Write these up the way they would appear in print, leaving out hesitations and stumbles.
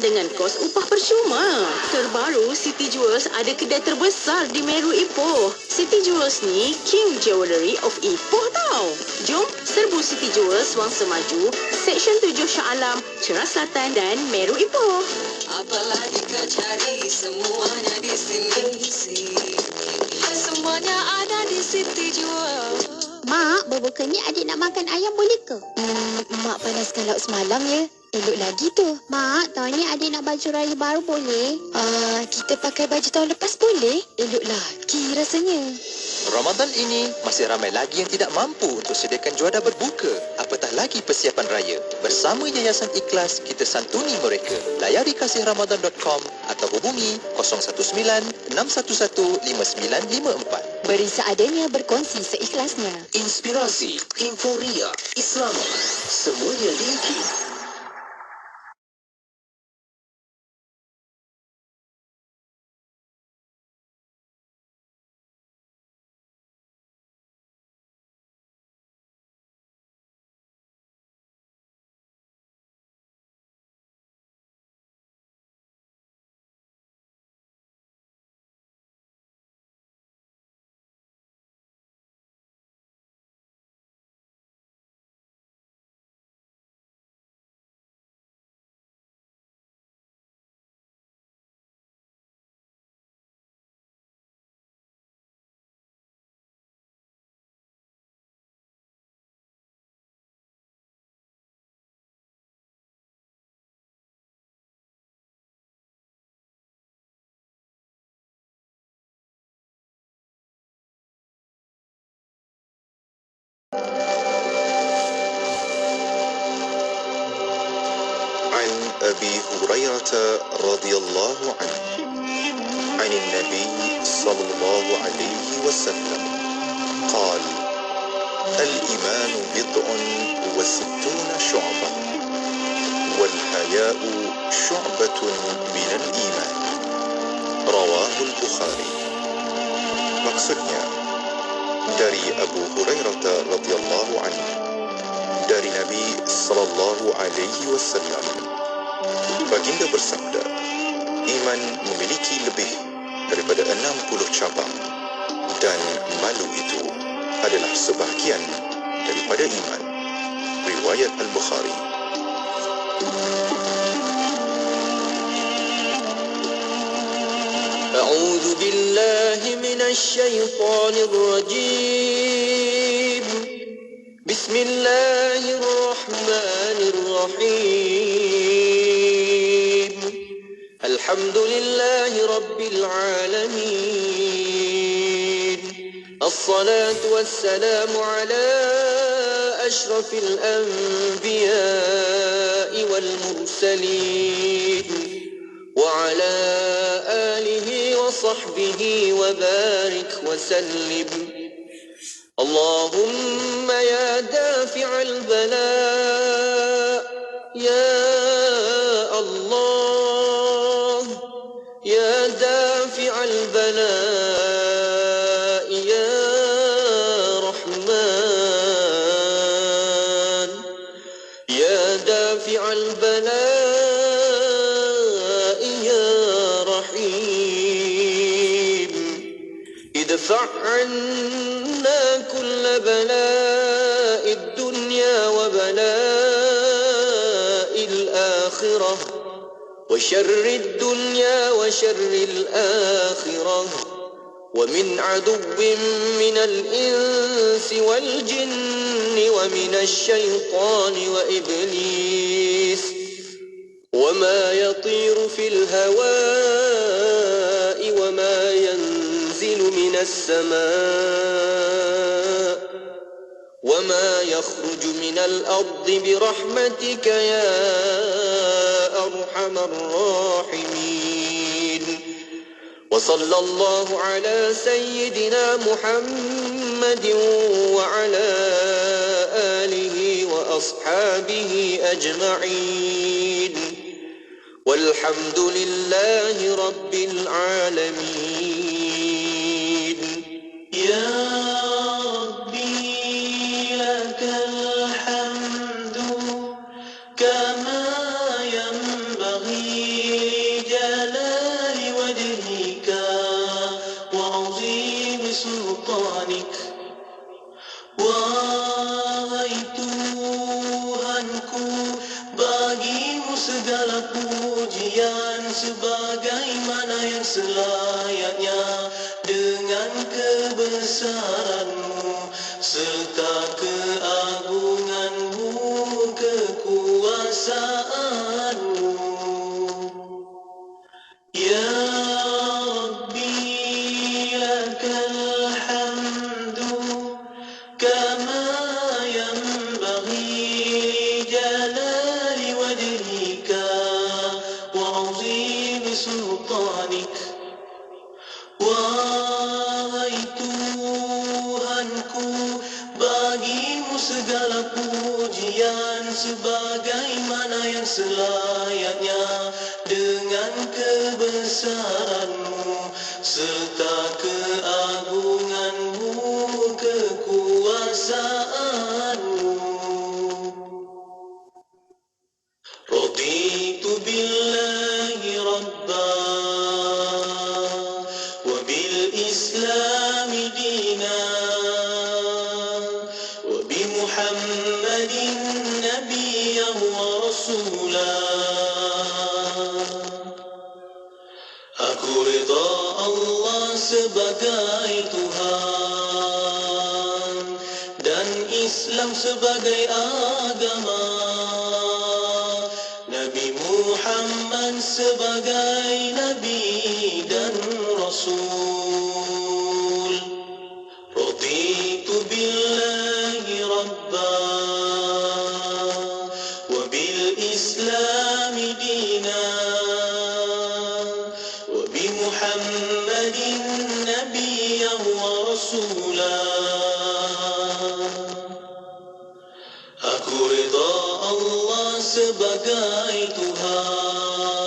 dengan kos upah percuma. Terbaru, Siti Jewels ada kedai terbesar di Meru Ipoh. Siti Jewels ni King Jewellery of Ipoh tau. Jom serbu Siti Jewels Wang Semaju, Seksyen 7 Shah Alam, Ceras Selatan dan Meru Ipoh. Apalagi kau cari, semuanya di sini. Semuanya ada di Siti Jewels. Mak, berbuka ni adik nak makan ayam boleh ke? Mak panaskan lauk semalam ya. Elok lagi tu. Mak, tahun ni adik nak baju raya baru boleh? Kita pakai baju tahun lepas boleh? Elok lagi rasanya. Ramadan ini masih ramai lagi yang tidak mampu untuk sediakan juadah berbuka. Apatah lagi persiapan raya. Bersama Yayasan Ikhlas, kita santuni mereka. Layari kasihramadan.com atau hubungi 019-611-5954. Beri seadanya, berkongsi seikhlasnya. Inspirasi, euforia, Islam, semuanya diiki. عن أبي هريرة رضي الله عنه عن النبي صلى الله عليه وسلم قال: الإيمان بضع وستون شعبة والحياء شعبة من الإيمان. رواه البخاري. Maksudnya dari Abu Hurairah radhiyallahu anhu, dari Nabi sallallahu alaihi wasallam, baginda bersabda, iman memiliki lebih daripada 60 cabang dan malu itu adalah sebahagian daripada iman. Riwayat Al-Bukhari. أعوذ بالله من الشيطان الرجيم. بسم الله الرحمن الرحيم. الحمد لله رب العالمين. الصلاة والسلام على أشرف الأنبياء والمرسلين وعلى آله وصحبه وبارك وسلم. اللهم يا دافع البلاء يا الله، يا دافع البلاء يا رحمن، يا دافع البلاء يا رحيم. ادفع عنا كل بلاء الدنيا وبلاء الآخرة، وشر الدنيا وشر الآخرة، ومن عدو من الإنس والجن ومن الشيطان وإبليس، وما يطير في الهواء وما ينزل من السماء وما يخرج من الأرض برحمتك يا أرحم الراحمين. وصلى الله على سيدنا محمد وعلى آله وأصحابه أجمعين، والحمد لله رب العالمين. يا ربي لك الحمد كما ينبغي pujian sebagaimana yang selayaknya dengan kebesaran-Mu serta keagungan-Mu, kekuasaan-Mu. Ya Rabbi lakal hamdu kama yanbaghi li jalali wajhika wa azimi sultanik. Wahai Tuhanku, bagimu segala pujian sebagaimana yang selayaknya dengan kebesaran-Mu serta keagungan-Mu, kekuasaan-Mu. Raditu billahi rabba wa bil islami dina wa bi Muhammadin nabiyyan wa rasula. Aku rida Allah sebagai Tuhan dan Islam sebagai agama, Nabi Muhammad sebagai Nabi dan Rasul. Raditu billahi rabba wa bil islami dina wa bi Muhammadin nabiyyan wa rasula. Aku rida Allah sebagai Tuhan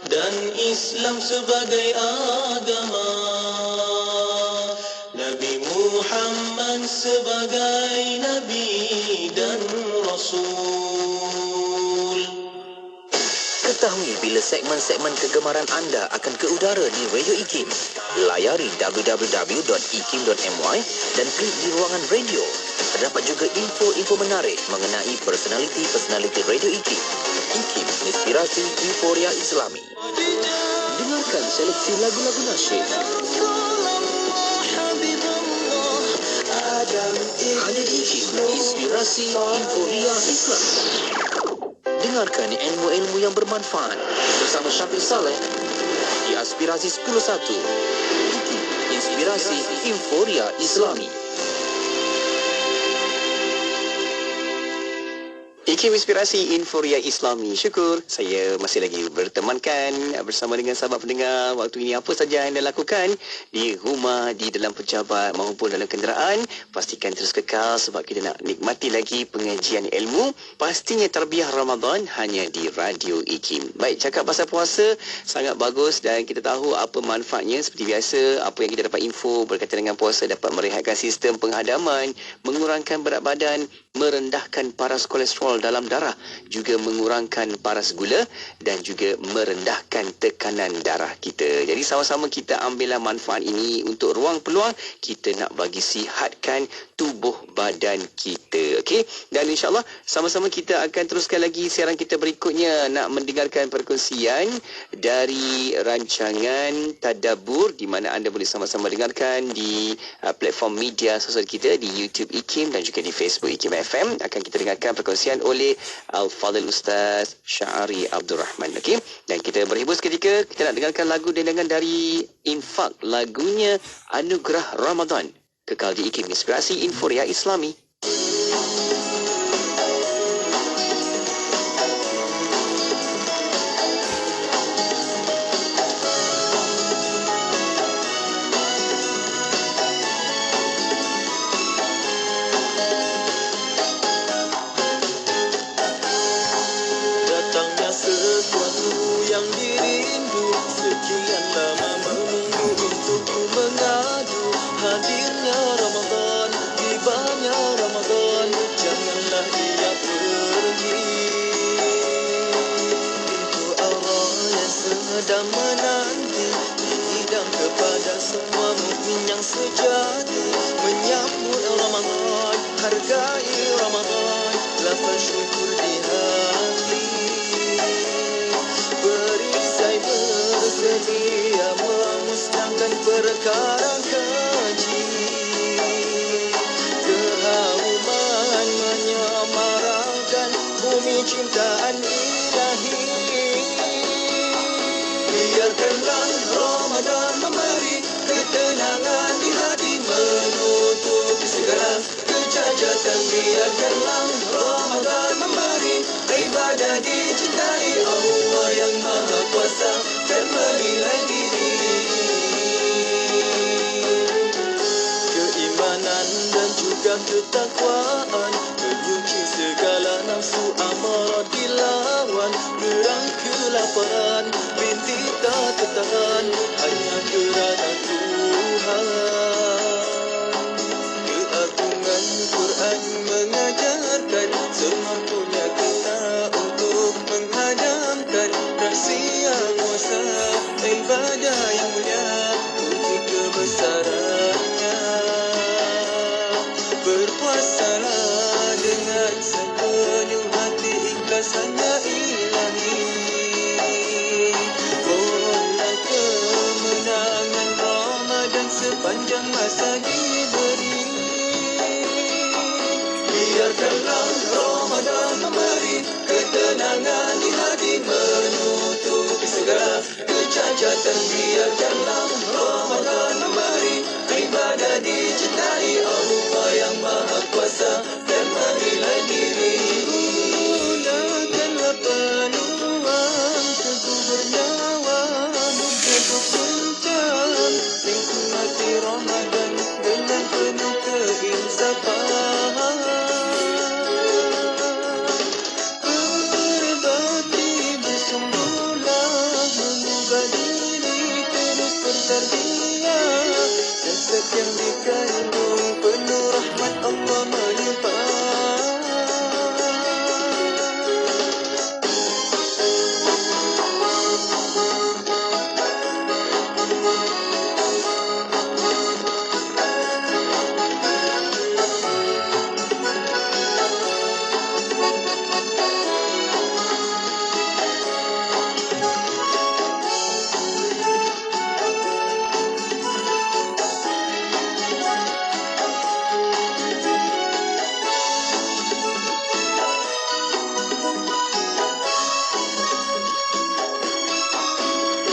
dan Islam sebagai agama, Nabi Muhammad sebagai Nabi dan Rasul. Ketahui bila segmen-segmen kegemaran anda akan ke udara di Radio IKIM. Layari www.ikim.my dan klik di ruangan radio. Terdapat juga info-info menarik mengenai personaliti-personaliti Radio IKIM. IKIM, inspirasi euforia Islami. Dengarkan seleksi lagu-lagu nasyid. Hanya di IKIM, inspirasi euforia Islami. Dengarkan ilmu-ilmu yang bermanfaat bersama Syafiq Saleh di Aspirasi 10.1. IKIM, inspirasi euforia Islami. IKIM Inspirasi Euforia Islami. Syukur saya masih lagi bertemankan bersama dengan sahabat pendengar. Waktu ini apa saja anda lakukan di rumah, di dalam pejabat maupun dalam kenderaan, pastikan terus kekal sebab kita nak nikmati lagi pengajian ilmu. Pastinya tarbiyah Ramadan hanya di Radio IKIM. Baik, cakap pasal puasa sangat bagus dan kita tahu apa manfaatnya. Seperti biasa, apa yang kita dapat info berkaitan dengan puasa dapat merehatkan sistem penghadaman, mengurangkan berat badan, merendahkan paras kolesterol dalam darah, juga mengurangkan paras gula dan juga merendahkan tekanan darah kita. Jadi sama-sama kita ambillah manfaat ini untuk ruang peluang kita nak bagi sihatkan tubuh badan kita. Okey, dan insyaAllah sama-sama kita akan teruskan lagi siaran kita berikutnya, nak mendengarkan perkongsian dari rancangan Tadabbur di mana anda boleh sama-sama dengarkan di platform media sosial kita di YouTube IKIM dan juga di Facebook IKIM FM. Akan kita dengarkan perkongsian oleh Al-Fadhil Ustaz Syahari Abdul Rahman. Okey, dan kita berhibur seketika, kita nak dengarkan lagu dendangan dari Infak, lagunya Anugerah Ramadan. Kekal di IKIM Inspirasi Euforia Islami. Datangnya sesuatu yang dirindu, sekian lama menunggu untukku mengadu. Hadirnya Ramadan, tibanya Ramadan, janganlah ia pergi. Pintu Allah yang sedang menanti, dihidang kepada semua mukmin yang sejati. Menyambut Ramadan, hargai Ramadan, lafaz syukur di hati. dan perkara keji. Kehauman menyemarakan bumi cintaan ilahi. Biarkanlah Ramadan memberi ketenangan di hati, menutupi segala kecacatan. Biarkanlah Ramadan memberi ibadah dicintai Allah yang Maha Kuasa dan menilai diri. Keimanan dan juga ketakwaan menyuci segala nafsu amarat dilawan. Gerang kelaparan binti tak tertahan hanya kerana Tuhan. Keagungan Quran mengajarkan semampunya kita untuk menghadamkan rahsia kuasa ibadah yang mulia bukti kebesarannya. Berpuasalah dengan sepenuh hati, ikhlas hanya ilahi. Mohonlah kemenangan Ramadan sepanjang masa diberi. Biarkanlah Ramadan memberi ketenangan di hati, menutupi segala kecacatan. Biarkanlah Ramadan memberi ibadah dicintai Allah yang Maha Kuasa dan menilai diri. Gunakanlah peluang teguh bernyawa untuk kencang nikmati Ramadan dengan penuh keinsafan. Berbakti bersungguhlah mengubah diri terus bertarbiyah. Jasad yang dikandung penuh rahmat Allah melimpah.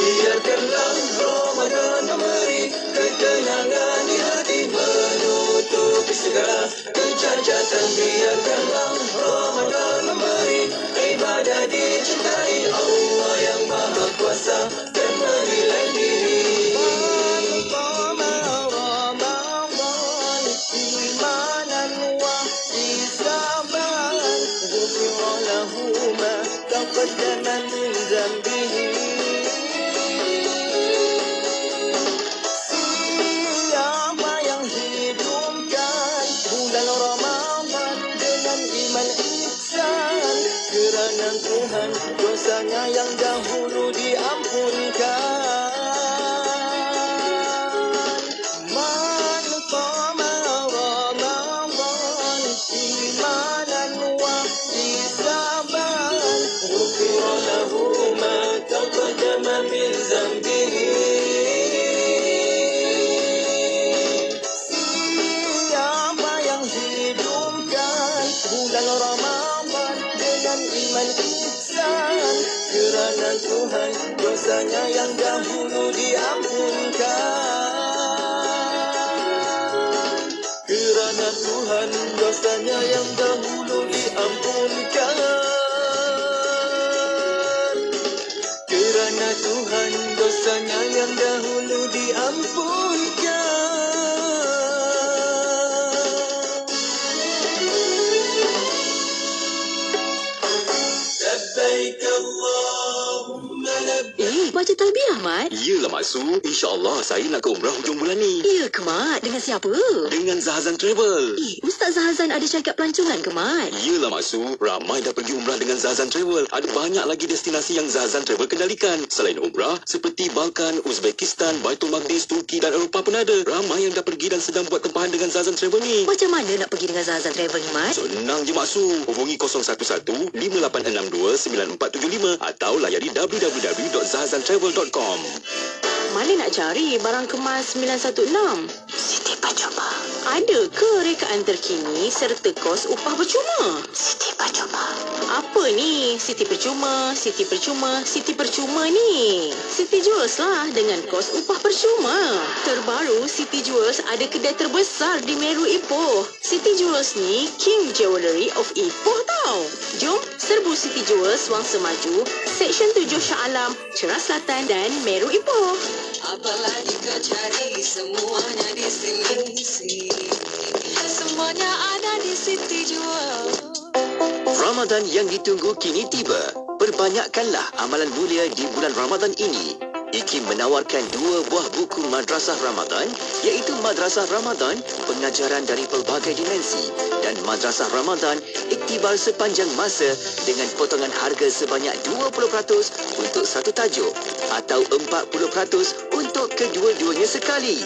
Biarkanlah Ramadan memberi ketenangan di hati, menutupi segala kecacatan. Biarkanlah Ramadan memberi ibadah dicintai Allah yang Maha Kuasa dan menilai diri. Imanan wa isaban ghufira lahu ma taqaddama min dhanbihi. Siapa yang hidupkan bulan Ramadan dengan iman ihsan, kerana Tuhan dosanya yang dahulu diampunkan. Man qama Ramadan imanan wa ihsaban ghufira lahu ma taqaddama min dhanbihi. Siapa yang hidupkan bulan Ramadan dengan iman ihsan, kerana Tuhan dosanya yang dahulu diampunkan. Kerana Tuhan dosanya yang dahulu diampunkan. Kerana Tuhan dosanya yang dahulu diampunkan. Labbaik Allahumma labbaik. Baca talbiah, Mat. Iyalah Mak Su, insya-Allah saya nak ke umrah hujung bulan ni. Ya ke, Mat? Dengan siapa? Dengan Zahazan Travel. Ustaz Zahazan ada syarikat pelancongan ke, Mat? Iyalah Mak Su, ramai dah pergi umrah dengan Zahazan Travel. Ada banyak lagi destinasi yang Zahazan Travel kendalikan. Selain umrah, seperti Balkan, Uzbekistan, Baitul Maqdis, Turki dan Eropah pun ada. Ramai yang dah pergi dan sedang buat tempahan dengan Zahazan Travel ni. Macam mana nak pergi dengan Zahazan Travel ni, Mat? Senang je Mak Su. Hubungi 011-5862-9475 atau layari www.zahazantravel.com. Mana nak cari barang kemas 916? Siti percuma. Ada ke rekaan terkini serta kos upah percuma? Siti percuma. Apa ni? Siti percuma, Siti percuma, Siti percuma ni. Siti Jewels lah dengan kos upah percuma. Terbaru, Siti Jewels ada kedai terbesar di Meru Ipoh. Siti Jewels ni King Jewellery of Ipoh tau. Jom serbu Siti Jewels Wangsa Maju, Seksyen 7 Shah Alam, Ceras Selatan dan Meru Ipoh. Apalagi kau cari, semuanya di sini. Semuanya ada di Siti Jewels. Ramadan yang ditunggu kini tiba. Perbanyakkanlah amalan mulia di bulan Ramadan ini. IKIM menawarkan 2 buah buku Madrasah Ramadan, iaitu Madrasah Ramadan, pengajaran dari pelbagai dimensi, dan Madrasah Ramadan, iktibar sepanjang masa dengan potongan harga sebanyak 20% untuk satu tajuk atau 40% untuk kedua-duanya sekali.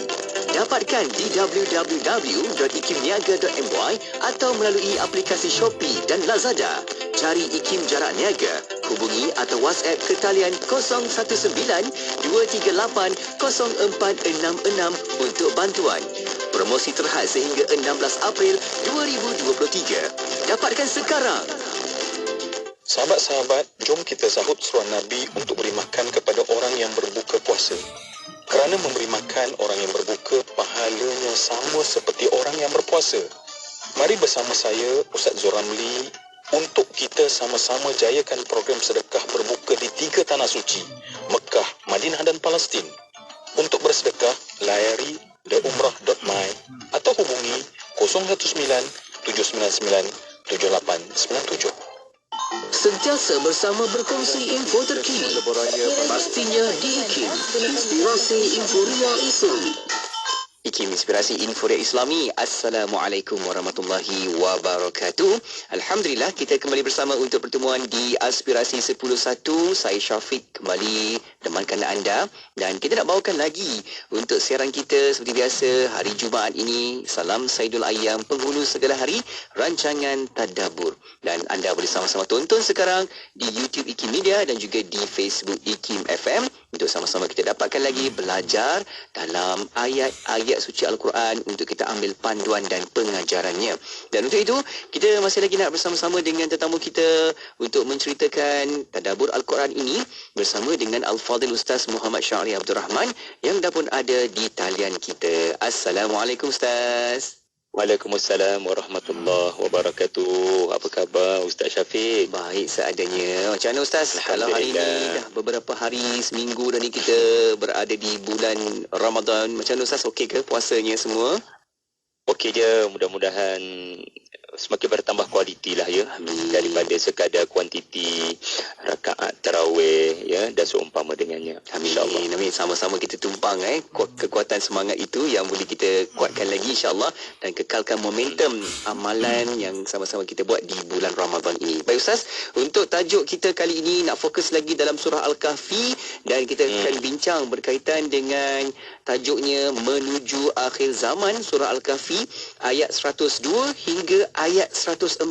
Dapatkan di www.ikimniaga.my atau melalui aplikasi Shopee dan Lazada. Cari IKIM Jarak Niaga, hubungi atau WhatsApp ke talian 019-238-0466 untuk bantuan. Promosi terhad sehingga 16 April 2023. Dapatkan sekarang. Sahabat-sahabat, jom kita sahut seruan Nabi untuk beri makan kepada orang yang berbuka puasa. Kerana memberi makan orang yang berbuka, pahalanya sama seperti orang yang berpuasa. Mari bersama saya, Ustaz Zul Ramli, untuk kita sama-sama jayakan program sedekah berbuka di 3 tanah suci, Mekah, Madinah dan Palestin. Untuk bersedekah, layari theumrah.my atau hubungi 019-799-7897. Sentiasa bersama berkongsi info terkini. Pastinya di IKIM, Inspirasi Inforia Islami. IKIM Inspirasi Inforia Islami. Assalamualaikum warahmatullahi wabarakatuh. Alhamdulillah, kita kembali bersama untuk pertemuan di Aspirasi 10.1. Saya Syafiq kembali temankan anda, dan kita nak bawakan lagi untuk siaran kita seperti biasa hari Jumaat ini. Salam Saidul Ayyam, penghulu segala hari, rancangan Tadabbur. Dan anda boleh sama-sama tonton sekarang di YouTube IKIM Media dan juga di Facebook IKIM FM untuk sama-sama kita dapatkan lagi belajar dalam ayat-ayat suci Al-Quran untuk kita ambil panduan dan pengajarannya. Dan untuk itu, kita masih lagi nak bersama-sama dengan tetamu kita untuk menceritakan Tadabbur Al-Quran ini bersama dengan Al-Fadhil Ustaz Muhammad Syahri Abdul Rahman yang dah pun ada di talian kita. Assalamualaikum Ustaz. Waalaikumsalam warahmatullahi wabarakatuh. Apa khabar Ustaz Syafiq? Baik seadanya. Macam mana Ustaz? Kalau hari ini dah beberapa hari, seminggu dah ni kita berada di bulan Ramadan. Macam mana Ustaz? Okey ke puasanya semua? Okey je, mudah-mudahan semakin bertambah kualiti lah ya. Daripada sekadar kuantiti rakaat tarawih ya, dan seumpama dengannya. Amin. Amin. Sama-sama kita tumpang kekuatan semangat itu yang boleh kita kuatkan lagi insya-Allah dan kekalkan momentum amalan yang sama-sama kita buat di bulan Ramadan ini. Baik Ustaz, untuk tajuk kita kali ini nak fokus lagi dalam surah Al-Kahfi dan kita akan bincang berkaitan dengan tajuknya Menuju Akhir Zaman, surah Al-Kahfi ayat 102 hingga ayat 104.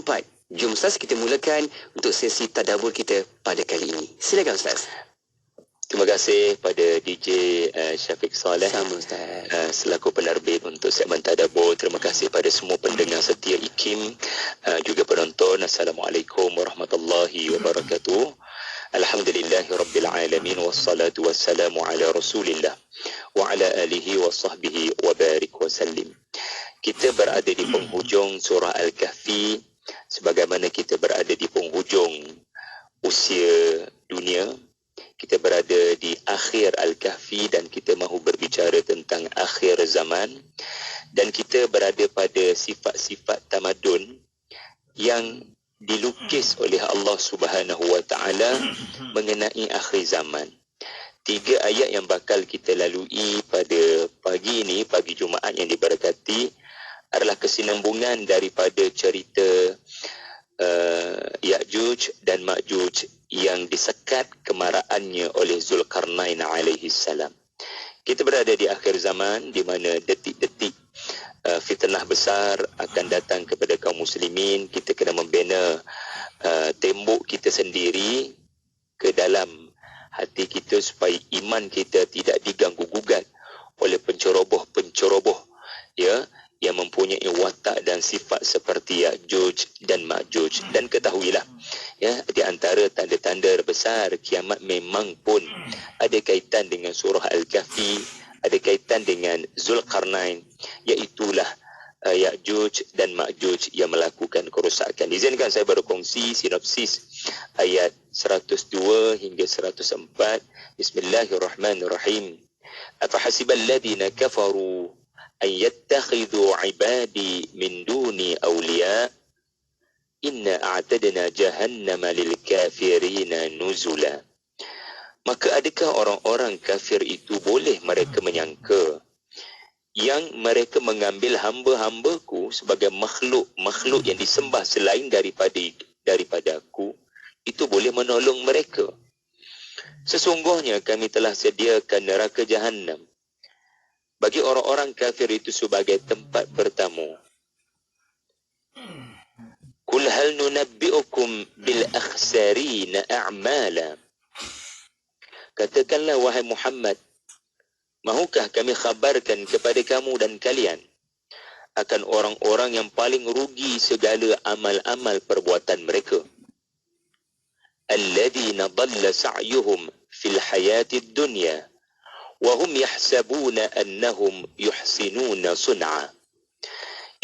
Jom Ustaz, kita mulakan untuk sesi tadabbur kita pada kali ini. Silakan Ustaz. Terima kasih pada DJ Syafiq Saleh Sama Ustaz. Selaku penerbit untuk segmen Tadabbur. Terima kasih pada semua pendengar setia IKIM, juga penonton. Assalamualaikum warahmatullahi wabarakatuh. Alhamdulillahirabbil alamin, wassalatu wassalamu ala Rasulillah wa ala alihi wa sahbihi wa barik wa sallim. Kita berada di penghujung surah Al-Kahfi, sebagaimana kita berada di penghujung usia dunia. Kita berada di akhir Al-Kahfi dan kita mahu berbicara tentang akhir zaman, dan kita berada pada sifat-sifat tamadun yang dilukis oleh Allah Subhanahu wa taala mengenai akhir zaman. 3 ayat yang bakal kita lalui pada pagi ini, pagi Jumaat yang diberkati, adalah kesinambungan daripada cerita Ya'juj dan Ma'juj yang disekat kemaraannya oleh Zulkarnain alaihi salam. Kita berada di akhir zaman di mana detik-detik fitnah besar akan datang kepada kaum muslimin. Kita kena membina tembok kita sendiri ke dalam hati kita supaya iman kita tidak diganggu-gugat oleh penceroboh-penceroboh ya yang mempunyai watak dan sifat seperti Ya'juj dan Ma'juj. Dan ketahuilah ya, di antara tanda-tanda besar kiamat memang pun ada kaitan dengan surah Al-Kahfi, ada kaitan dengan Zulkarnain, iaitulah Ya'juj dan Ma'juj yang melakukan kerosakan. Izinkan saya berkongsi sinopsis ayat 102 hingga 104. Bismillahirrahmanirrahim. Afahasibal ladina kafaru an yattakhidhu ibadi min duni awliya inna a'tadna jahannama lil kafirina nuzula. Maka adakah orang-orang kafir itu boleh mereka menyangka yang mereka mengambil hamba-hambaku sebagai makhluk yang disembah selain daripada aku, itu boleh menolong mereka? Sesungguhnya kami telah sediakan neraka Jahannam bagi orang-orang kafir itu sebagai tempat bertamu. Qul hal nunabbi'ukum bil akhsarina a'mala. Katakanlah wahai Muhammad, mahukah kami khabarkan kepada kamu dan kalian akan orang-orang yang paling rugi segala amal-amal perbuatan mereka? Alladhina dhalla sa'yuhum fil hayatid dunya wahum yahsabuna annahum yuhsinuna sun'a.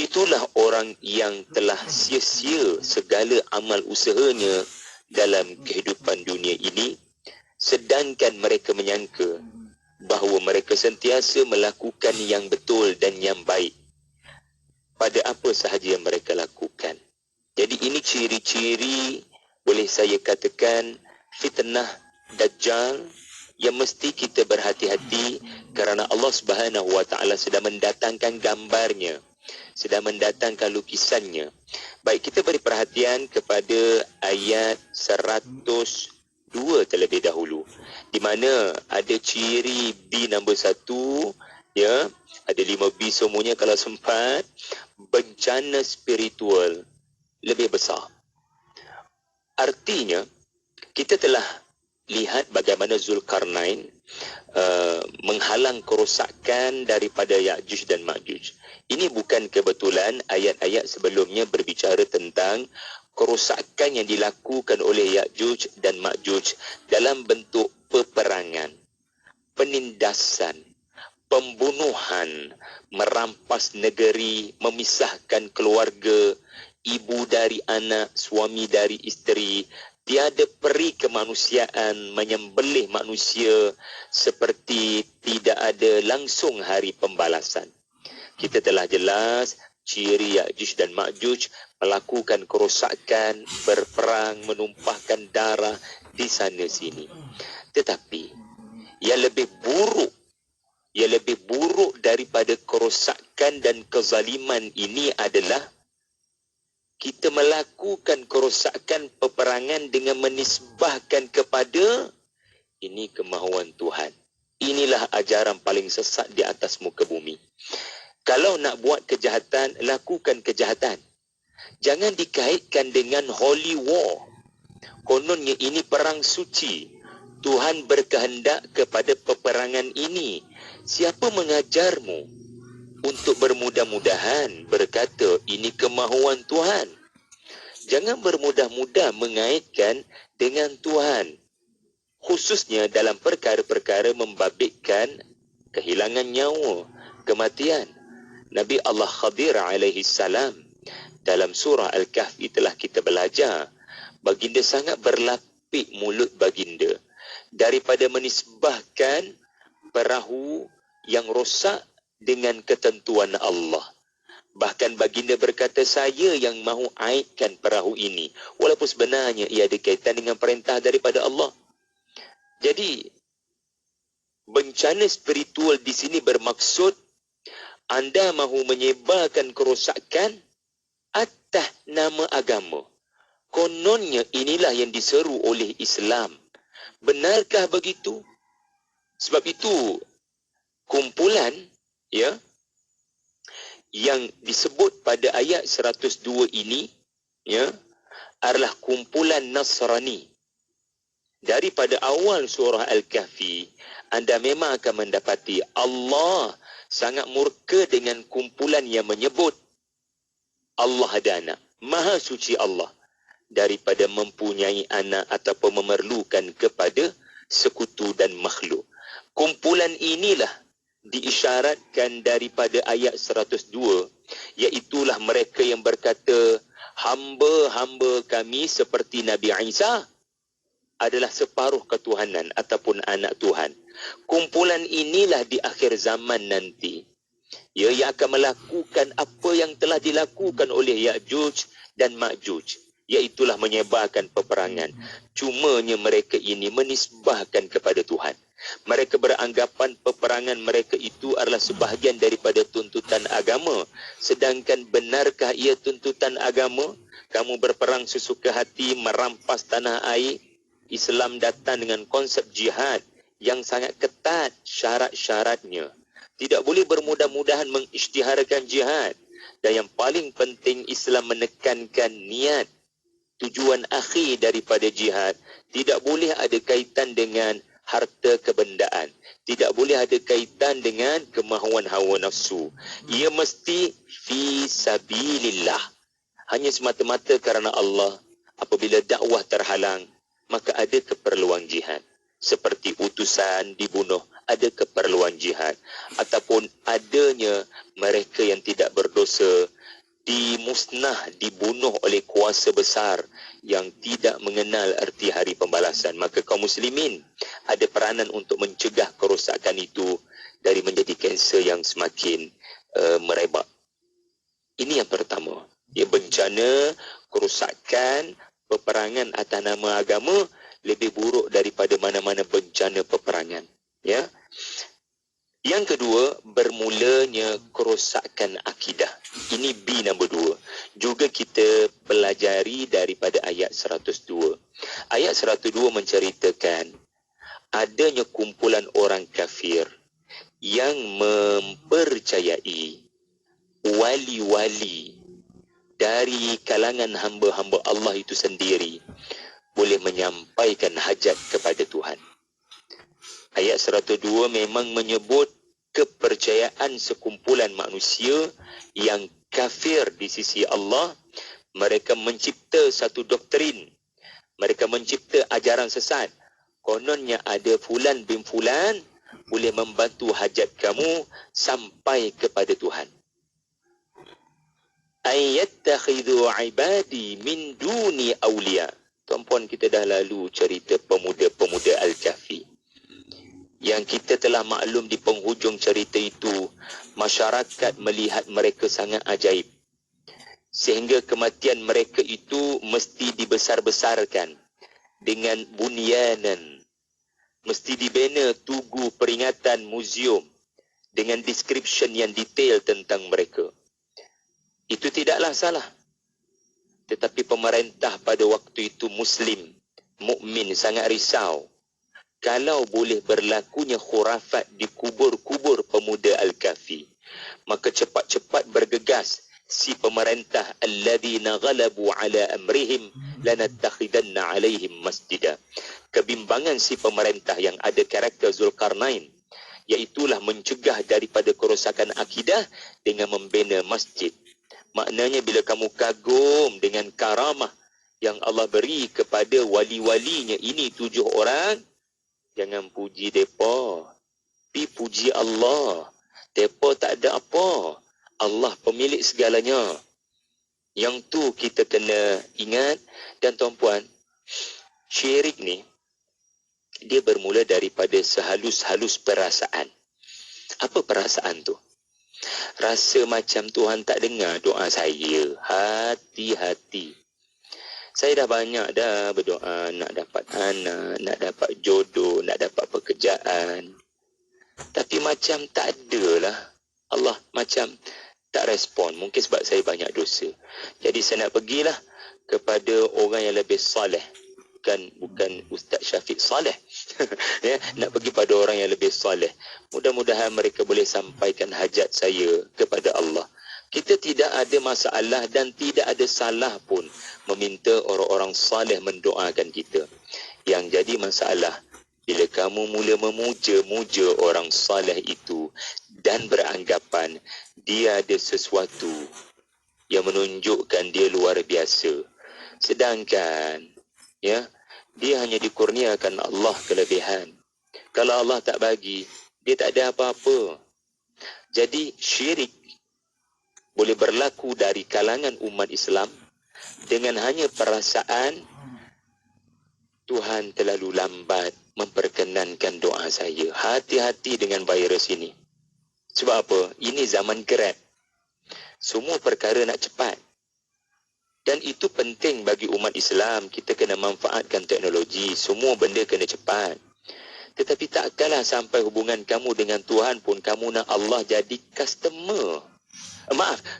Itulah orang yang telah sia-sia segala amal usahanya dalam kehidupan dunia ini, sedangkan mereka menyangka bahawa mereka sentiasa melakukan yang betul dan yang baik pada apa sahaja yang mereka lakukan. Jadi ini ciri-ciri, boleh saya katakan, fitnah Dajjal yang mesti kita berhati-hati kerana Allah Subhanahu Wa Taala sedang mendatangkan gambarnya, sedang mendatangkan lukisannya. Baik, kita beri perhatian kepada ayat 102 terlebih dahulu, di mana ada ciri B nombor 1, ya, ada 5 B semuanya kalau sempat. Bencana spiritual lebih besar. Artinya kita telah lihat bagaimana Zulkarnain menghalang kerosakan daripada Ya'juj dan Ma'juj. Ini bukan kebetulan ayat-ayat sebelumnya berbicara tentang kerosakan yang dilakukan oleh Ya'juj dan Ma'juj dalam bentuk peperangan, penindasan, pembunuhan, merampas negeri, memisahkan keluarga, ibu dari anak, suami dari isteri. Tiada peri kemanusiaan, menyembelih manusia seperti tidak ada langsung hari pembalasan. Kita telah jelas ciri Ya'juj dan Ma'juj melakukan kerosakan, berperang, menumpahkan darah di sana sini. Tetapi yang lebih buruk daripada kerosakan dan kezaliman ini adalah kita melakukan kerosakan peperangan dengan menisbahkan kepada ini kemahuan Tuhan. Inilah ajaran paling sesat di atas muka bumi. Kalau nak buat kejahatan, lakukan kejahatan. Jangan dikaitkan dengan holy war. Kononnya ini perang suci. Tuhan berkehendak kepada peperangan ini. Siapa mengajarmu untuk bermudah-mudahan berkata ini kemahuan Tuhan? Jangan bermudah-mudah mengaitkan dengan Tuhan, khususnya dalam perkara-perkara membabitkan kehilangan nyawa, kematian. Nabi Allah Khadir alaihi salam dalam surah Al-Kahfi telah kita belajar, baginda sangat berlapik mulut baginda daripada menisbahkan perahu yang rosak dengan ketentuan Allah. Bahkan baginda berkata, saya yang mahu aibkan perahu ini, walaupun sebenarnya ia ada kaitan dengan perintah daripada Allah. Jadi bencana spiritual di sini bermaksud anda mahu menyebarkan kerosakan atas nama agama. Kononnya inilah yang diseru oleh Islam. Benarkah begitu? Sebab itu kumpulan, ya, yang disebut pada ayat 102 ini, ya, adalah kumpulan Nasrani. daripada awal surah Al-Kahfi, anda memang akan mendapati Allah sangat murka dengan kumpulan yang menyebut Allah ada anak. Maha suci Allah daripada mempunyai anak ataupun memerlukan kepada sekutu dan makhluk. Kumpulan inilah diisyaratkan daripada ayat 102, iaitulah mereka yang berkata, hamba-hamba kami seperti Nabi Isa adalah separuh ketuhanan ataupun anak Tuhan. Kumpulan inilah di akhir zaman nanti, ia yang akan melakukan apa yang telah dilakukan oleh Ya'juj dan Ma'juj, iaitulah menyebarkan peperangan. Cumanya mereka ini menisbahkan kepada Tuhan. Mereka beranggapan peperangan mereka itu adalah sebahagian daripada tuntutan agama. Sedangkan benarkah ia tuntutan agama? Kamu berperang sesuka hati, merampas tanah air. Islam datang dengan konsep jihad yang sangat ketat syarat-syaratnya. Tidak boleh bermudah-mudahan mengisytiharkan jihad. Dan yang paling penting, Islam menekankan niat. Tujuan akhir daripada jihad tidak boleh ada kaitan dengan harta kebendaan. Tidak boleh ada kaitan dengan kemahuan hawa nafsu. Ia mesti fi sabilillah. Hanya semata-mata kerana Allah. Apabila dakwah terhalang, maka ada keperluan jihad. Seperti utusan dibunuh, ada keperluan jihad. Ataupun adanya mereka yang tidak berdosa dimusnah, dibunuh oleh kuasa besar yang tidak mengenal erti hari pembalasan. Maka kaum muslimin ada peranan untuk mencegah kerosakan itu dari menjadi kanser yang semakin merebak. Ini yang pertama. Ya, bencana, kerosakan, peperangan atas nama agama lebih buruk daripada mana-mana bencana peperangan. Ya. Yang kedua, bermulanya kerosakan akidah. Ini B nombor 2. Juga kita pelajari daripada ayat 102. Ayat 102 menceritakan adanya kumpulan orang kafir yang mempercayai wali-wali dari kalangan hamba-hamba Allah itu sendiri boleh menyampaikan hajat kepada Tuhan. Ayat 102 memang menyebut kepercayaan sekumpulan manusia yang kafir di sisi Allah. Mereka mencipta satu doktrin. Mereka mencipta ajaran sesat. Kononnya ada fulan bin fulan boleh membantu hajat kamu sampai kepada Tuhan. Ayyattakhidhu ibadi min duni awliya. Tuan-puan, kita dah lalu cerita pemuda-pemuda Al-Kahfi. Yang kita telah maklum di penghujung cerita itu, masyarakat melihat mereka sangat ajaib. Sehingga kematian mereka itu mesti dibesar-besarkan dengan bunyanan. Mesti dibina tugu peringatan muzium dengan description yang detail tentang mereka. Itu tidaklah salah. Tetapi pemerintah pada waktu itu Muslim, mukmin, sangat risau. Kalau boleh berlakunya khurafat di kubur-kubur pemuda Al-Kahfi, maka cepat-cepat bergegas si pemerintah, alladzina ghalabu ala amrihim lanattakhidanna alaihim masjida. Kebimbangan si pemerintah yang ada karakter Zulkarnain, iaitulah mencegah daripada kerosakan akidah dengan membina masjid. Maknanya bila kamu kagum dengan karamah yang Allah beri kepada wali-walinya ini 7 orang, jangan puji depa, pi puji Allah. Depa tak ada apa. Allah pemilik segalanya. Yang tu kita kena ingat. Dan tuan-puan, syirik ni dia bermula daripada sehalus-halus perasaan. Apa perasaan tu? Rasa macam Tuhan tak dengar doa saya. Hati-hati. Saya dah banyak dah berdoa nak dapat anak, nak dapat jodoh, nak dapat pekerjaan. Tapi macam tak ada lah. Allah macam tak respon. Mungkin sebab saya banyak dosa. Jadi saya nak pergilah kepada orang yang lebih soleh. Bukan Ustaz Syafiq Saleh. Ya, nak pergi pada orang yang lebih soleh. Mudah-mudahan mereka boleh sampaikan hajat saya kepada Allah. Kita tidak ada masalah dan tidak ada salah pun meminta orang-orang saleh mendoakan kita. Yang jadi masalah, bila kamu mula memuja-muja orang saleh itu dan beranggapan dia ada sesuatu yang menunjukkan dia luar biasa. Sedangkan ya, dia hanya dikurniakan Allah kelebihan. Kalau Allah tak bagi, dia tak ada apa-apa. Jadi syirik boleh berlaku dari kalangan umat Islam dengan hanya perasaan Tuhan terlalu lambat memperkenankan doa saya. Hati-hati dengan virus ini. Sebab apa? Ini zaman Grab. Semua perkara nak cepat. Dan itu penting bagi umat Islam. Kita kena manfaatkan teknologi. Semua benda kena cepat. Tetapi takkanlah sampai hubungan kamu dengan Tuhan pun kamu nak Allah jadi customer.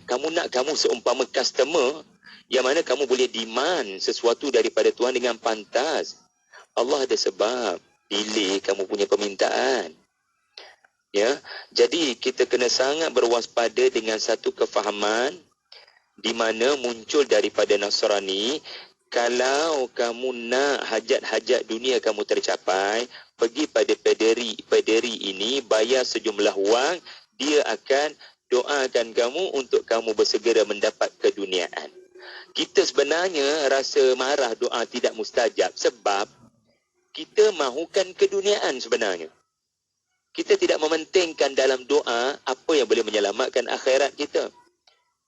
Kamu nak kamu seumpama customer yang mana kamu boleh demand sesuatu daripada Tuhan dengan pantas. Allah ada sebab delay kamu punya permintaan. Ya, jadi kita kena sangat berwaspada dengan satu kefahaman di mana muncul daripada Nasrani. Kalau kamu nak hajat-hajat dunia kamu tercapai, pergi pada pederi ini, bayar sejumlah wang, dia akan doakan kamu untuk kamu bersegera mendapat keduniaan. Kita sebenarnya rasa marah doa tidak mustajab sebab kita mahukan keduniaan sebenarnya. Kita tidak mementingkan dalam doa apa yang boleh menyelamatkan akhirat kita.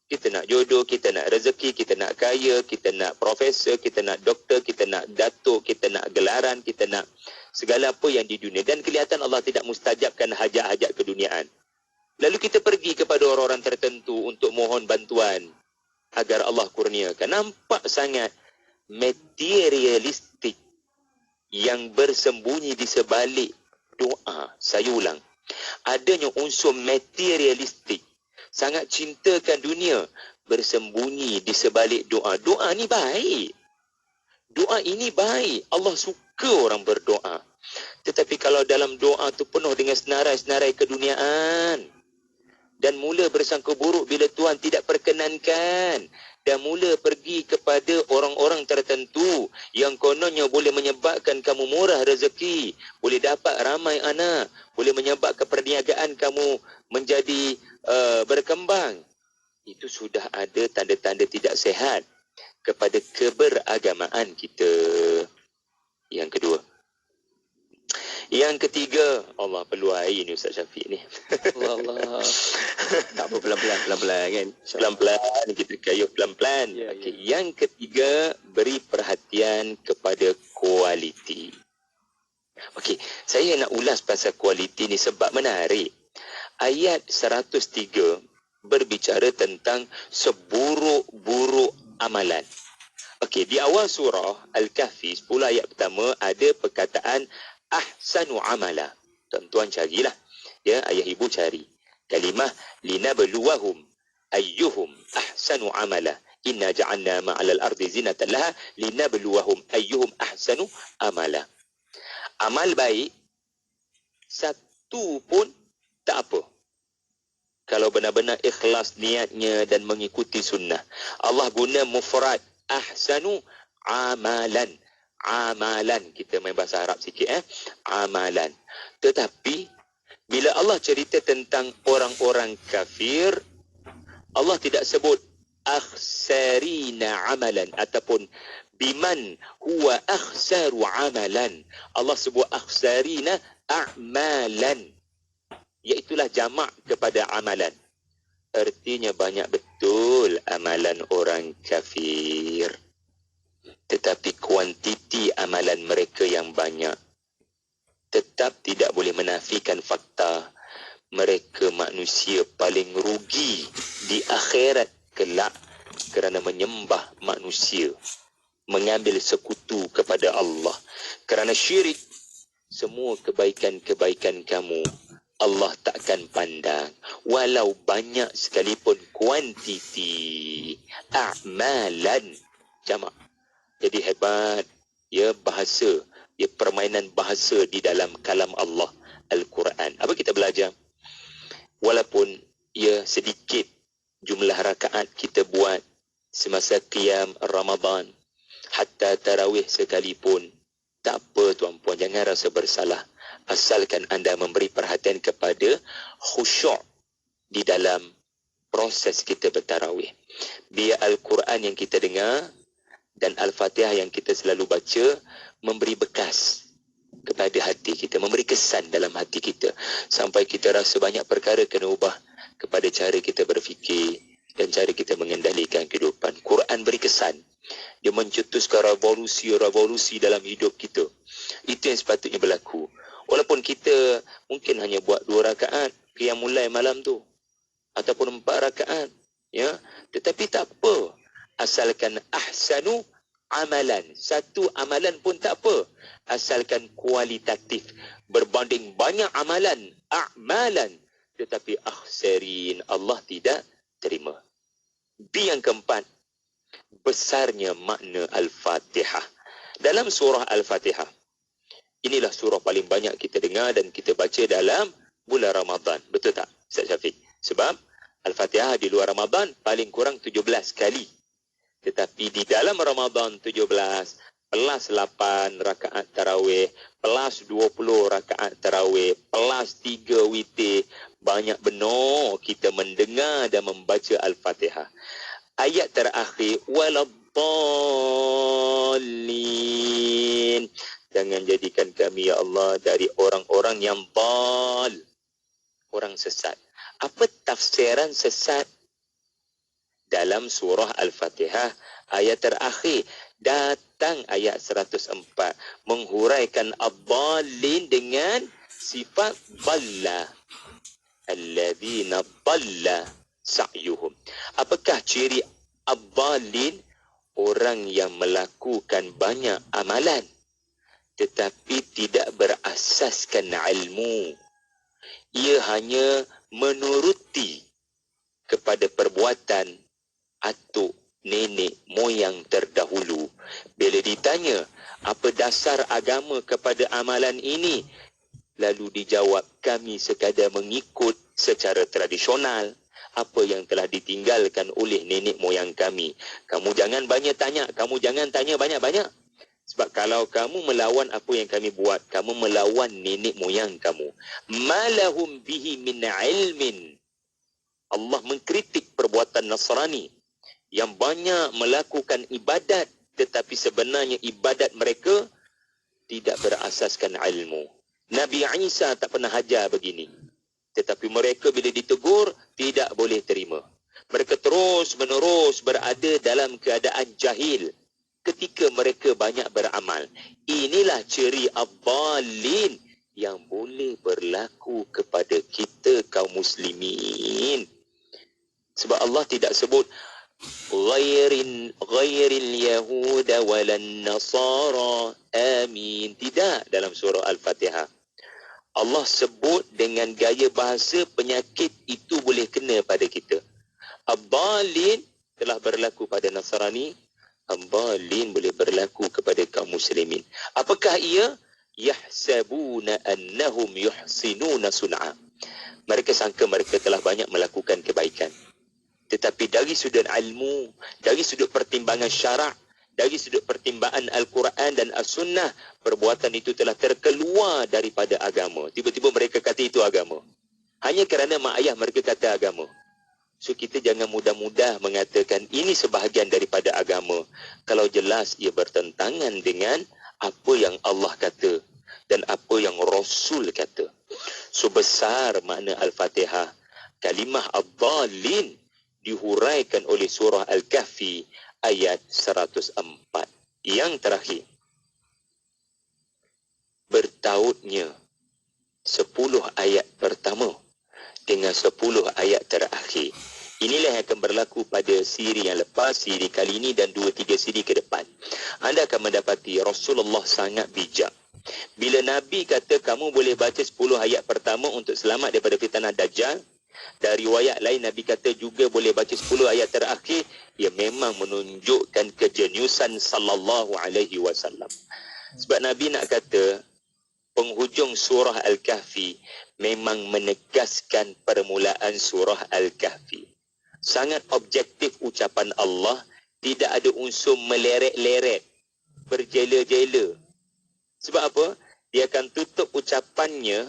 Kita nak jodoh, kita nak rezeki, kita nak kaya, kita nak profesor, kita nak doktor, kita nak datuk, kita nak gelaran, kita nak segala apa yang di dunia. Dan kelihatan Allah tidak mustajabkan hajat-hajat keduniaan. Lalu kita pergi kepada orang-orang tertentu untuk mohon bantuan agar Allah kurniakan. Nampak sangat materialistik yang bersembunyi di sebalik doa. Saya ulang. Adanya unsur materialistik. Sangat cintakan dunia. Bersembunyi di sebalik doa. Doa ni baik. Doa ini baik. Allah suka orang berdoa. Tetapi kalau dalam doa tu penuh dengan senarai-senarai keduniaan. Dan mula bersangka buruk bila Tuhan tidak perkenankan. Dan mula pergi kepada orang-orang tertentu yang kononnya boleh menyebabkan kamu murah rezeki, boleh dapat ramai anak, boleh menyebabkan perniagaan kamu menjadi berkembang. Itu sudah ada tanda-tanda tidak sehat kepada keberagamaan kita. Yang kedua. Yang ketiga, Allah perlu air ni Ustaz Syafiq ni. Allah. Tak apa, pelan-pelan kan. Pelan-pelan, kita kayuh pelan-pelan. Ya, Okey, yang ketiga, beri perhatian kepada kualiti. Okey, saya nak ulas pasal kualiti ni sebab menarik. Ayat 103 berbicara tentang seburuk-buruk amalan. Okey, di awal surah Al-Kahfi, 10 ayat pertama ada perkataan ahsanu amala. Tuan-tuan carilah. Ya, ayah ibu cari. Kalimah linabluwahum ayyuhum ahsanu amala. Inna ja'alna ma'alal ardi zinatan laha linabluwahum ayyuhum ahsanu amala. Amal baik satu pun tak apa. Kalau benar-benar ikhlas niatnya dan mengikuti sunnah. Allah guna mufrad ahsanu amalan. Amalan, kita main bahasa Arab sikit amalan. Tetapi bila Allah cerita tentang orang-orang kafir, Allah tidak sebut akhsarina amalan ataupun biman huwa akhsaru amalan. Allah sebut akhsarina a'malan, iaitulah jamak kepada amalan. Artinya banyak betul amalan orang kafir. Tetapi kuantiti amalan mereka yang banyak tetap tidak boleh menafikan fakta mereka manusia paling rugi di akhirat kelak kerana menyembah manusia, mengambil sekutu kepada Allah. Kerana syirik, semua kebaikan-kebaikan kamu Allah takkan pandang walau banyak sekalipun kuantiti amalan jamak. Jadi hebat ya bahasa, ya permainan bahasa di dalam kalam Allah Al-Quran. Apa kita belajar? Walaupun ya sedikit jumlah rakaat kita buat semasa qiyam Ramadan, hatta tarawih sekalipun, Tak apa tuan-puan, jangan rasa bersalah. Asalkan anda memberi perhatian kepada khusyuk di dalam proses kita bertarawih. Biar Al-Quran yang kita dengar dan Al-Fatihah yang kita selalu baca memberi bekas kepada hati kita, memberi kesan dalam hati kita, sampai kita rasa banyak perkara kena ubah kepada cara kita berfikir dan cara kita mengendalikan kehidupan. Quran beri kesan. Dia mencetuskan revolusi dalam hidup kita. Itu yang sepatutnya berlaku. Walaupun kita mungkin hanya buat 2 rakaat qiyamul lail malam tu, ataupun 4 rakaat, ya, tetapi tak apa, asalkan ahsanu amalan. Satu amalan pun tak apa, asalkan kualitatif berbanding banyak amalan, a'malan, tetapi akhsarin, Allah tidak terima. B yang keempat, besarnya makna Al-Fatihah. Dalam surah Al-Fatihah, inilah surah paling banyak kita dengar dan kita baca dalam bulan Ramadan. Betul tak, Ustaz Syafiq? Sebab Al-Fatihah di luar Ramadan paling kurang 17 kali. Tetapi di dalam Ramadan 17 plus 8 rakaat tarawih, plus 20 rakaat tarawih, plus 3 witir. Banyak benar kita mendengar dan membaca Al-Fatihah. Ayat terakhir, waladdallin. Jangan jadikan kami, ya Allah, dari orang-orang yang dal, orang sesat. Apa tafsiran sesat? Dalam surah Al-Fatihah, ayat terakhir, datang ayat 104, menghuraikan ad-dallin dengan sifat dhalla. Alladzina dhalla sa'yuhum. Apakah ciri ad-dallin? Orang yang melakukan banyak amalan tetapi tidak berasaskan ilmu. Ia hanya menuruti kepada perbuatan atuk nenek moyang terdahulu. Bila ditanya, apa dasar agama kepada amalan ini? Lalu dijawab, kami sekadar mengikut secara tradisional apa yang telah ditinggalkan oleh nenek moyang kami. Kamu jangan banyak tanya, kamu jangan tanya banyak-banyak. Sebab kalau kamu melawan apa yang kami buat, kamu melawan nenek moyang kamu. Malahum bihi min ilmin. Allah mengkritik perbuatan Nasrani yang banyak melakukan ibadat, tetapi sebenarnya ibadat mereka tidak berasaskan ilmu. Nabi Isa tak pernah ajar begini. Tetapi mereka bila ditegur, tidak boleh terima. Mereka terus menerus berada dalam keadaan jahil ketika mereka banyak beramal. Inilah ciri ad-dallin yang boleh berlaku kepada kita kaum muslimin. Sebab Allah tidak sebut ghairil yahuda walan nasara amin. Tidak dalam surah Al-Fatihah. Allah sebut dengan gaya bahasa penyakit itu boleh kena pada kita. Ad-dallin telah berlaku pada Nasrani, ad-dallin boleh berlaku kepada kaum muslimin. Apakah ia? Yahsabuna annahum yuhsinuna sun'a. Mereka sangka mereka telah banyak melakukan kebaikan. Tetapi dari sudut ilmu, dari sudut pertimbangan syarak, dari sudut pertimbangan Al-Quran dan As-Sunnah, perbuatan itu telah terkeluar daripada agama. Tiba-tiba mereka kata itu agama. Hanya kerana mak ayah mereka kata agama. So kita jangan mudah-mudah mengatakan ini sebahagian daripada agama, kalau jelas ia bertentangan dengan apa yang Allah kata dan apa yang Rasul kata. So besar makna Al-Fatihah. Kalimah ad-dallin dihuraikan oleh surah Al-Kahfi ayat 104. Yang terakhir, bertautnya 10 ayat pertama dengan 10 ayat terakhir. Inilah yang akan berlaku pada siri yang lepas, siri kali ini dan 2-3 siri ke depan. Anda akan mendapati Rasulullah sangat bijak. Bila Nabi kata kamu boleh baca 10 ayat pertama untuk selamat daripada fitnah Dajjal, dari riwayat lain Nabi kata juga boleh baca 10 ayat terakhir, ia memang menunjukkan kejeniusan sallallahu alaihi wasallam. Sebab Nabi nak kata penghujung surah Al-Kahfi memang menegaskan permulaan surah Al-Kahfi. Sangat objektif ucapan Allah, tidak ada unsur meleret-leret, berjela-jela. Sebab apa? Dia akan tutup ucapannya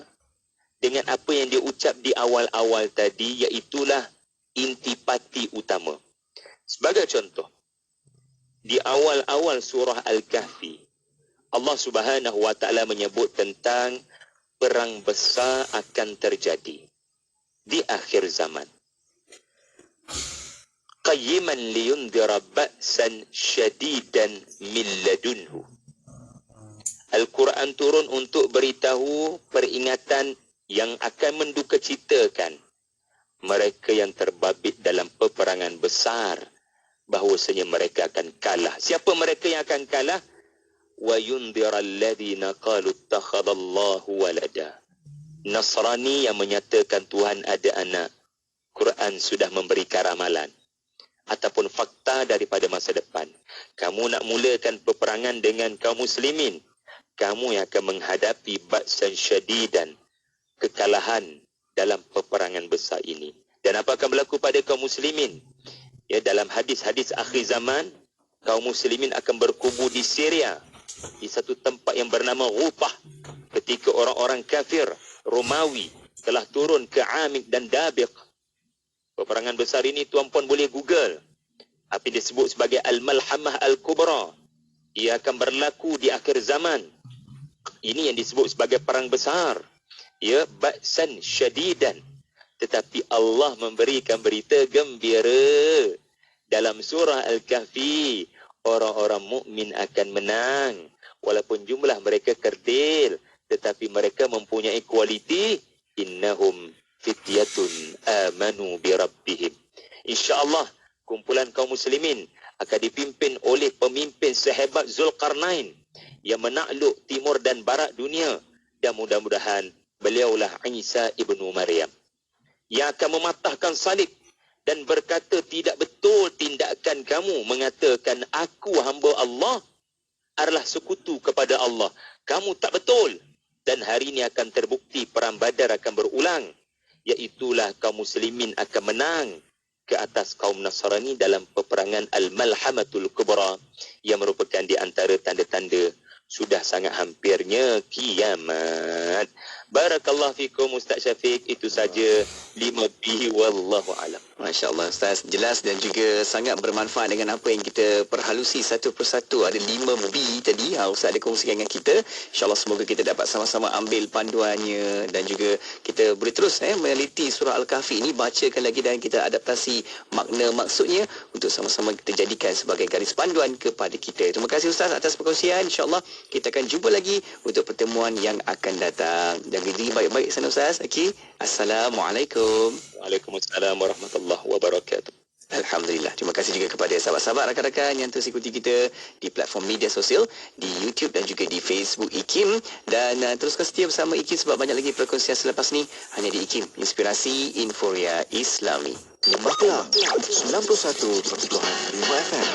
dengan apa yang dia ucap di awal-awal tadi, iaitulah intipati utama. Sebagai contoh, di awal-awal surah Al-Kahfi, Allah Subhanahu wa taala menyebut tentang perang besar akan terjadi di akhir zaman. Qayyiman liyundhira ba'san syadidan min ladunhu. Al-Quran turun untuk beritahu peringatan yang akan mendukacitakan mereka yang terbabit dalam peperangan besar, bahawasanya mereka akan kalah. Siapa mereka yang akan kalah? Wa yundhira alladhina qalu ittakhadallahu walada. Nasrani yang menyatakan Tuhan ada anak. Quran sudah memberikan ramalan ataupun fakta daripada masa depan. Kamu nak mulakan peperangan dengan kaum muslimin, kamu yang akan menghadapi ba'san syadidan, kekalahan dalam peperangan besar ini. Dan apa akan berlaku pada kaum muslimin? Ya, dalam hadis-hadis akhir zaman, kaum muslimin akan berkubu di Syria, di satu tempat yang bernama Ghutah, ketika orang-orang kafir Romawi telah turun ke Amik dan Dabiq. Peperangan besar ini tuan-puan boleh Google. Apa yang disebut sebagai Al-Malhamah Al-Kubra. Ia akan berlaku di akhir zaman. Ini yang disebut sebagai perang besar. Ya, ba'san syadidan. Tetapi Allah memberikan berita gembira. Dalam surah Al-Kahfi, orang-orang mukmin akan menang. Walaupun jumlah mereka kerdil, tetapi mereka mempunyai kualiti. Innahum fityatun amanu bi rabbihim. InsyaAllah kumpulan kaum muslimin akan dipimpin oleh pemimpin sehebat Zulkarnain yang menakluk timur dan barat dunia, dan mudah-mudahan beliaulah Isa ibnu Maryam yang akan mematahkan salib dan berkata, tidak betul tindakan kamu mengatakan aku hamba Allah adalah sekutu kepada Allah. Kamu tak betul. Dan hari ini akan terbukti perang Badar akan berulang, iaitulah kaum muslimin akan menang ke atas kaum Nasrani dalam peperangan Al-Malhamatul Kubra, yang merupakan di antara tanda-tanda sudah sangat hampirnya kiamat. Barakallahu fikum Ustaz Syafiq. Itu saja 5B wallahu alam. Masya-Allah Ustaz, jelas dan juga sangat bermanfaat dengan apa yang kita perhalusi satu persatu. Ada 5B tadi Ustaz ada kongsikan dengan kita. InsyaAllah semoga kita dapat sama-sama ambil panduannya dan juga kita boleh terus meneliti surah Al-Kahfi ini, bacakan lagi dan kita adaptasi makna maksudnya untuk sama-sama kita jadikan sebagai garis panduan kepada kita. Terima kasih Ustaz atas perkongsian. InsyaAllah kita akan jumpa lagi untuk pertemuan yang akan datang. Jaga diri baik-baik sana Ustaz. Okey. Assalamualaikum. Waalaikumsalam warahmatullahi wabarakatuh. Alhamdulillah. Terima kasih juga kepada sahabat-sahabat, rakan-rakan yang terus ikuti kita di platform media sosial, di YouTube dan juga di Facebook IKIM. Dan teruskan setia bersama IKIM sebab banyak lagi perkongsian selepas ni hanya di IKIM, Inspirasi Inforia Islami. Lembah Kelang 91.5 FM.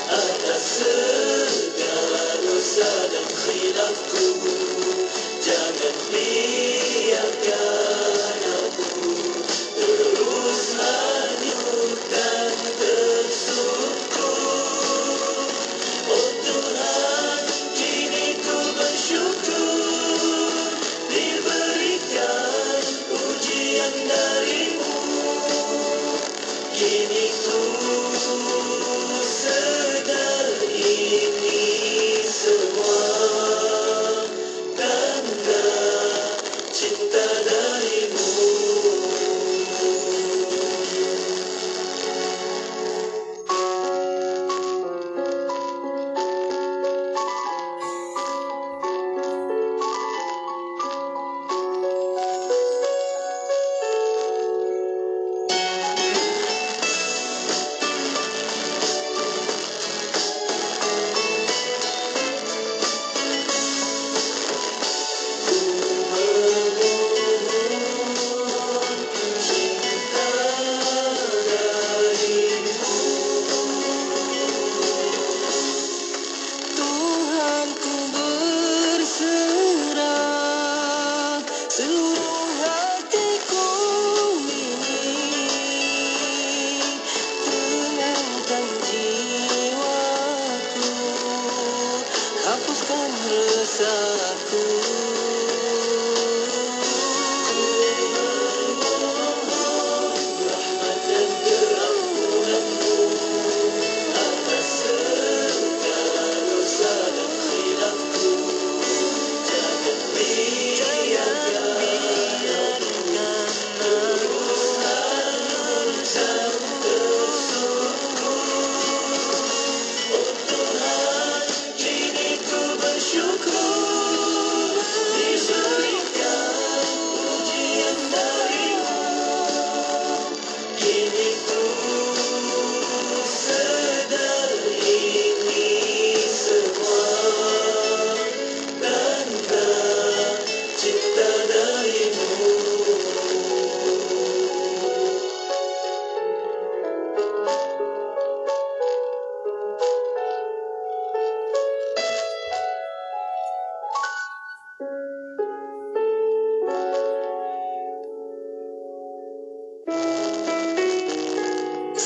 Atas segala dosa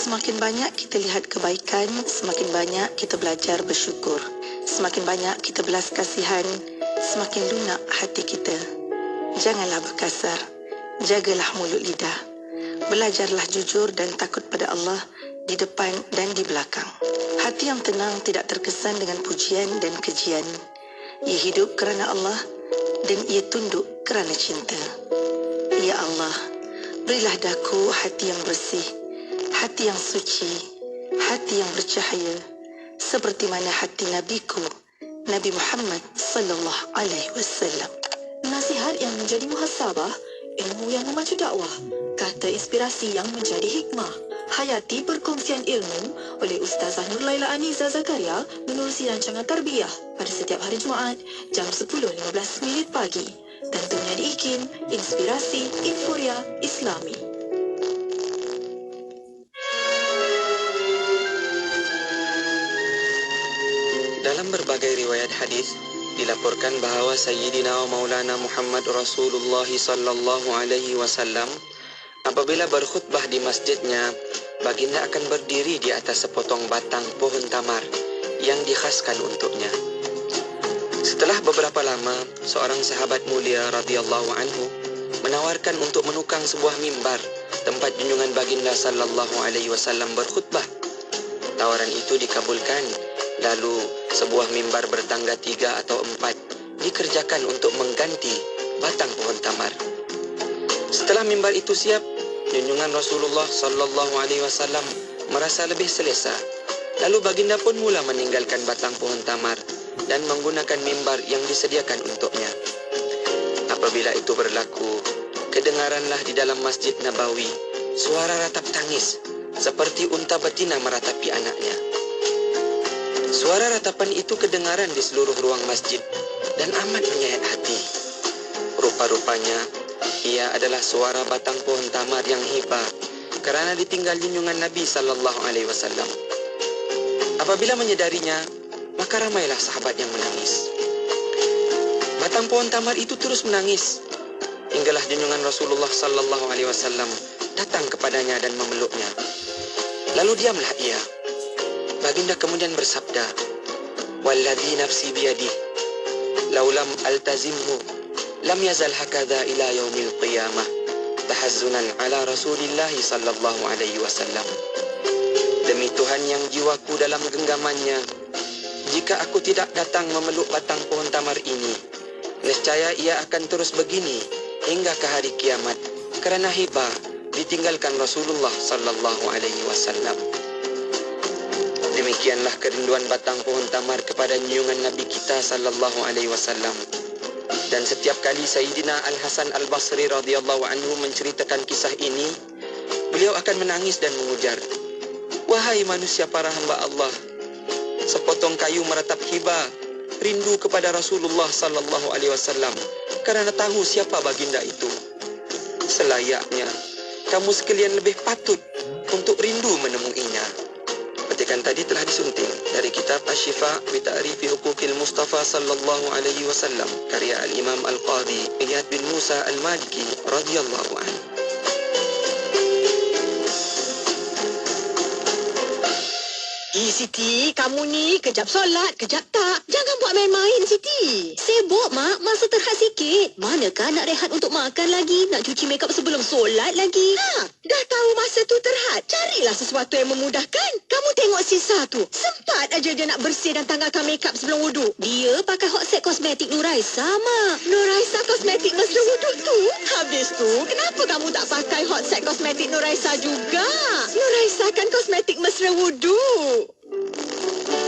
Semakin banyak kita lihat kebaikan, semakin banyak kita belajar bersyukur. Semakin banyak kita belas kasihan, semakin lunak hati kita. Janganlah berkasar, jagalah mulut lidah. Belajarlah jujur dan takut pada Allah di depan dan di belakang. Hati yang tenang tidak terkesan dengan pujian dan kejian. Ia hidup kerana Allah dan ia tunduk kerana cinta. Ya Allah, berilah daku hati yang bersih, hati yang suci, hati yang bercahaya, seperti mana hati Nabiku, Nabi Muhammad sallallahu alaihi wasallam. Nasihat yang menjadi muhasabah, ilmu yang memacu dakwah, kata inspirasi yang menjadi hikmah. Hayati perkongsian ilmu oleh Ustazah Nur Laila Aniza Zakaria menerusi rancangan tarbiyah pada setiap hari Jumaat jam 10.15 pagi. Tentunya di IKIM, Inspirasi Inforia Islami. Dalam berbagai riwayat hadis dilaporkan bahawa Sayyidina wa Maulana Muhammad Rasulullah sallallahu alaihi wasallam apabila berkhutbah di masjidnya, baginda akan berdiri di atas sepotong batang pohon tamar yang dikhaskan untuknya. Setelah beberapa lama, seorang sahabat mulia radhiyallahu anhu menawarkan untuk menukang sebuah mimbar tempat junjungan baginda sallallahu alaihi wasallam berkhutbah. Tawaran itu dikabulkan. Lalu sebuah mimbar bertangga 3 atau 4 dikerjakan untuk mengganti batang pohon tamar. Setelah mimbar itu siap, junjungan Rasulullah sallallahu alaihi wasallam merasa lebih selesa. Lalu baginda pun mula meninggalkan batang pohon tamar dan menggunakan mimbar yang disediakan untuknya. Apabila itu berlaku, kedengaranlah di dalam Masjid Nabawi suara ratap tangis seperti unta betina meratapi anaknya. Suara ratapan itu kedengaran di seluruh ruang masjid dan amat menyayat hati. Rupa-rupanya, ia adalah suara batang pohon tamar yang hibah kerana ditinggal junjungan Nabi sallallahu alaihi wasallam. Apabila menyadarinya, maka ramailah sahabat yang menangis. Batang pohon tamar itu terus menangis hinggalah junjungan Rasulullah sallallahu alaihi wasallam datang kepadanya dan memeluknya. Lalu diamlah ia. Baginda kemudian bersabda, "Walladhi nafsi biyadih, law lam altazimhu, lam yazal hakadha ila yaumil qiyamah, tahazzunan ala Rasulillah sallallahu alaihi wasallam." Demi Tuhan yang jiwaku dalam genggamannya, jika aku tidak datang memeluk batang pohon tamar ini, nescaya ia akan terus begini hingga ke hari kiamat kerana hibah ditinggalkan Rasulullah sallallahu alaihi wasallam. Demikianlah kerinduan batang pohon tamar kepada junjungan Nabi kita sallallahu alaihi wasallam. Dan setiap kali Sayyidina Al-Hasan Al-Basri radhiyallahu anhu menceritakan kisah ini, beliau akan menangis dan mengujar, "Wahai manusia para hamba Allah, sepotong kayu meratap hibah, rindu kepada Rasulullah sallallahu alaihi wasallam kerana tahu siapa baginda itu. Selayaknya kamu sekalian lebih patut untuk rindu menemuinya." Petikan tadi telah disunting dari kitab Asy-Syifa bi Ta'rifi Huquqil Mustafa sallallahu alaihi wasallam karya Al-Imam Al-Qadhi Iyad bin Musa Al-Maliki radhiyallahu anhu. Siti, kamu ni kejap solat, kejap tak. Jangan buat main-main, Siti. Sibuk, Mak. Masa terhad sikit. Manakah nak rehat untuk makan lagi? Nak cuci makeup sebelum solat lagi? Dah tahu masa tu terhad. Carilah sesuatu yang memudahkan. Kamu tengok Sisa tu. Sempat aja dia nak bersih dan tanggalkan makeup sebelum wuduk. Dia pakai Hot Set Kosmetik Nuraisa, Mak. Nuraisa Kosmetik mesra wuduk tu? Habis tu, kenapa kamu tak pakai Hot Set Kosmetik Nuraisa juga? Nuraisa kan kosmetik mesra wuduk.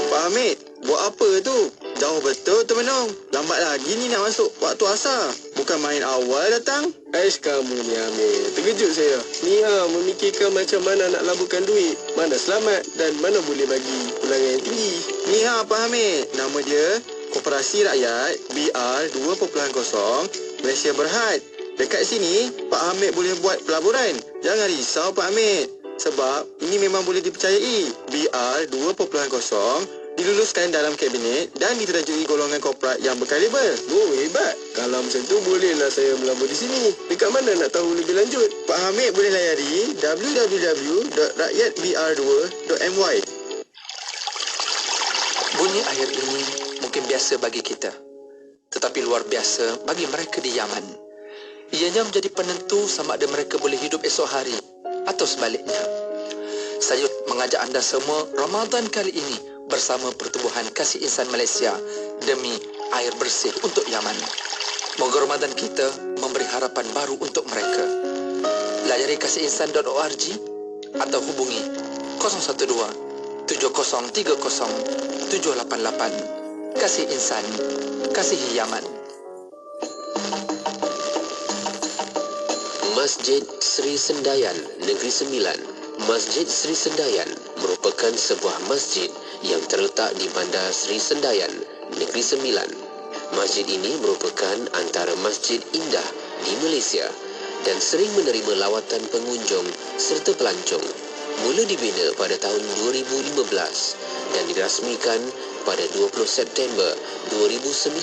Pak Hamid, buat apa tu? Jauh betul tu Menong. Lambat lagi ni nak masuk waktu asar. Bukan main awal datang. Aish kamu ni Hamid. Terkejut saya. Ni memikirkan macam mana nak laburkan duit. Mana selamat dan mana boleh bagi ulangan yang tinggi. Ni Pak Hamid. Nama dia Koperasi Rakyat BR 2.0 Malaysia Berhad. Dekat sini, Pak Hamid boleh buat pelaburan. Jangan risau Pak Hamid. Sebab ini memang boleh dipercayai. BR 2.0 diluluskan dalam kabinet dan diterajui golongan korporat yang berkaliber. Oh, hebat. Kalau macam tu bolehlah saya melabur di sini. Dekat mana nak tahu lebih lanjut? Pak Hamid boleh layari www.rakyatbr2.my. Bunyi air ini mungkin biasa bagi kita, tetapi luar biasa bagi mereka di Yaman. Ianya menjadi penentu sama ada mereka boleh hidup esok hari atau sebaliknya. Saya mengajak anda semua Ramadan kali ini bersama Pertubuhan Kasih Insan Malaysia demi air bersih untuk Yaman. Moga Ramadan kita memberi harapan baru untuk mereka. Layari kasihinsan.org atau hubungi 012-7030-788. Kasih Insan, kasihi Yaman. Masjid Sri Sendayan, Negeri Sembilan. Masjid Sri Sendayan merupakan sebuah masjid yang terletak di Bandar Sri Sendayan, Negeri Sembilan. Masjid ini merupakan antara masjid indah di Malaysia dan sering menerima lawatan pengunjung serta pelancong. Mula dibina pada tahun 2015 dan dirasmikan pada 20 September 2019.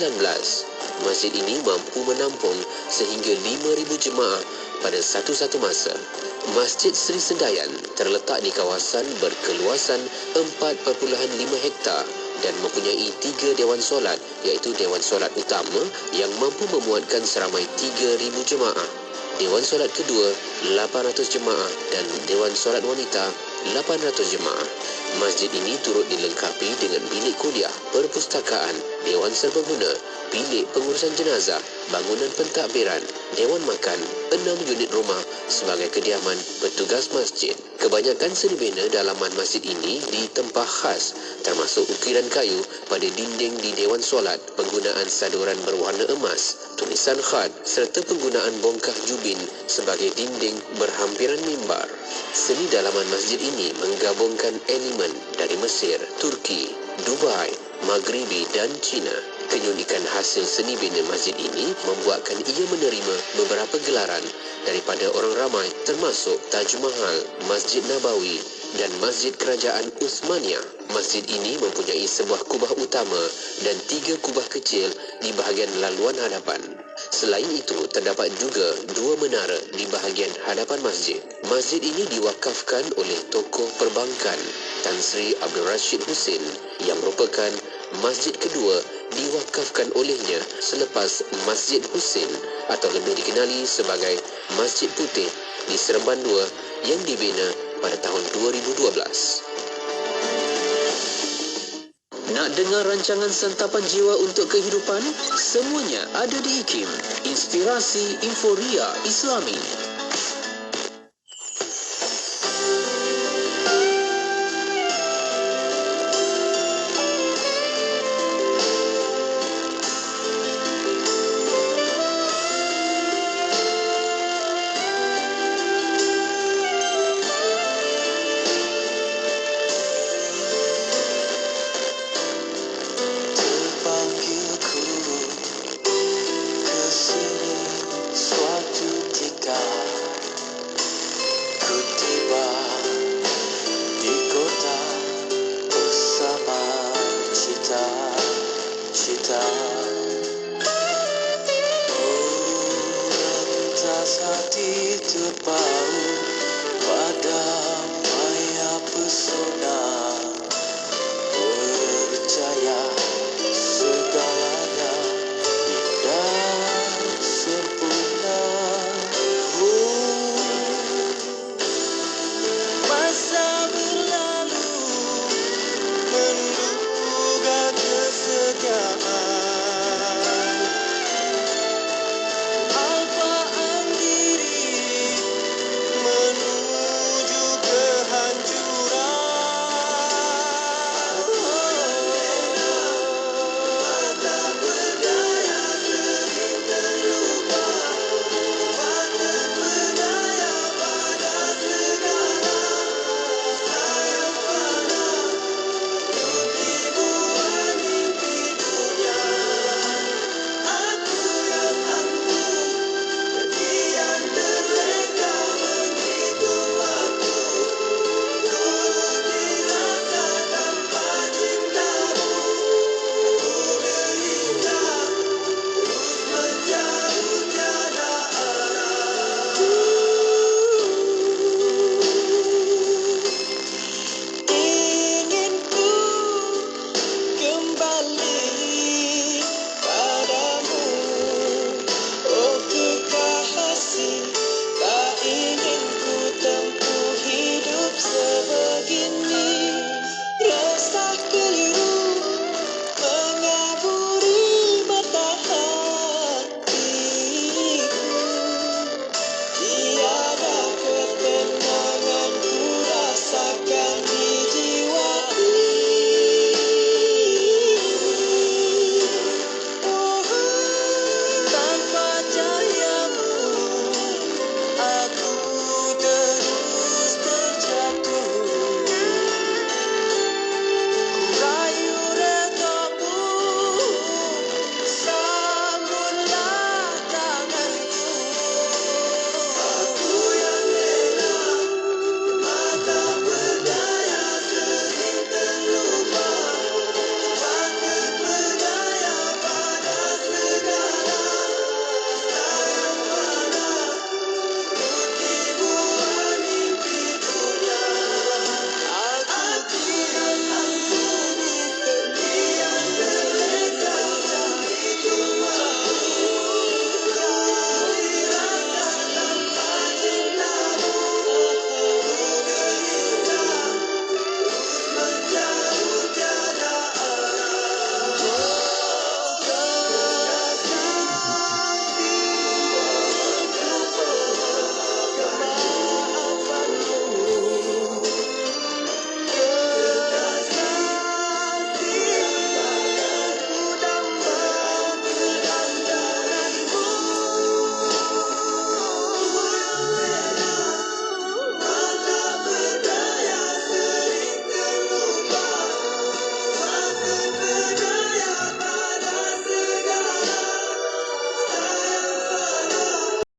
Masjid ini mampu menampung sehingga 5,000 jemaah pada satu-satu masa. Masjid Sri Sendayan terletak di kawasan berkeluasan 4.5 hektar dan mempunyai 3 dewan solat, iaitu Dewan Solat Utama yang mampu memuatkan seramai 3,000 jemaah, Dewan Solat Kedua 800 jemaah dan Dewan Solat Wanita 800 jemaah. Masjid ini turut dilengkapi dengan bilik kuliah, perpustakaan, Dewan Serbaguna, bilik pengurusan jenazah, bangunan pentadbiran, Dewan Makan, 6 unit rumah sebagai kediaman petugas masjid. Kebanyakan seni bina dalaman masjid ini ditempah khas, termasuk ukiran kayu pada dinding di Dewan Solat, penggunaan saduran berwarna emas, tulisan khat serta penggunaan bongkah jubin sebagai dinding berhampiran mimbar. Seni dalaman masjid ini menggabungkan elemen dari Mesir, Turki, Dubai, Maghribi dan China. Keunikan hasil seni bina masjid ini membuatkan ia menerima beberapa gelaran daripada orang ramai, termasuk Taj Mahal, Masjid Nabawi dan Masjid Kerajaan Uthmaniyah. Masjid ini mempunyai sebuah kubah utama dan 3 kubah kecil di bahagian laluan hadapan. Selain itu, terdapat juga 2 menara di bahagian hadapan masjid. Masjid ini diwakafkan oleh tokoh perbankan Tan Sri Abdul Rashid Hussein yang merupakan masjid kedua diwakafkan olehnya selepas Masjid Hussein atau lebih dikenali sebagai Masjid Putih di Seremban II yang dibina pada tahun 2012. Nak dengar rancangan Santapan Jiwa untuk Kehidupan? Semuanya ada di IKIM, Inspirasi Inforia Islami. Hati terpaut